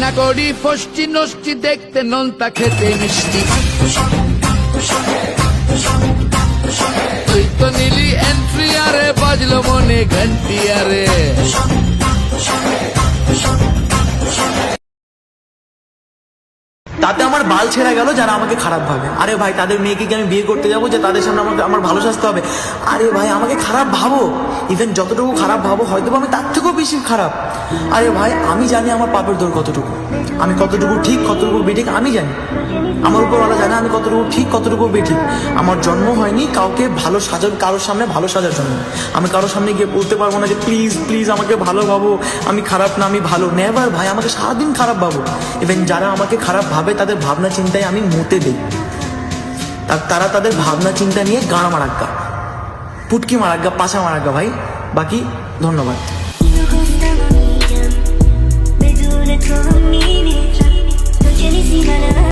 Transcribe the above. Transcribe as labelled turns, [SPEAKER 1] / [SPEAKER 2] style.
[SPEAKER 1] না করি ফষ্টি নষ্টি, দেখতে নোনতা খেতে মিষ্টি। তুই তো নিলি এন্ট্রি আরে, বাজলো মনে ঘন্টি আরে।
[SPEAKER 2] তাতে আমার বাল ছেড়ে গেল যারা আমাকে খারাপ ভাবে। আরে ভাই, তাদের মেয়েকে কি আমি বিয়ে করতে যাবো যে তাদের সামনে আমাকে আমার ভালো সাজতে হবে? আরে ভাই, আমাকে খারাপ ভাবো, ইভেন যতটুকু খারাপ ভাবো হয়তো আমি তার থেকেও বেশি খারাপ। আরে ভাই, আমি জানি আমার পাপের দৌড় কতটুকু, আমি কতটুকু ঠিক কতটুকু বেঠিক আমি জানি। আমার উপরওয়ালা জানে আমি কতটুকু ঠিক কতটুকু বেঠিক। আমার জন্ম হয়নি কাউকে ভালো সাজার, কারোর সামনে ভালো সাজার জন্য। আমি কারোর সামনে গিয়ে বলতে পারবো না যে প্লিজ প্লিজ আমাকে ভালো ভাবো, আমি খারাপ না, আমি ভালো। নেভার ভাই, আমাকে সারাদিন খারাপ ভাবো। ইভেন যারা আমাকে খারাপ ভাবে তাদের ভাবনা চিন্তায় আমি মতে দিই। তারা তাদের ভাবনা চিন্তা নিয়ে গাঁড় মারাক্কা, পুটকি মারাক্কা, পাছা মারাক্কা ভাই। বাকি ধন্যবাদ।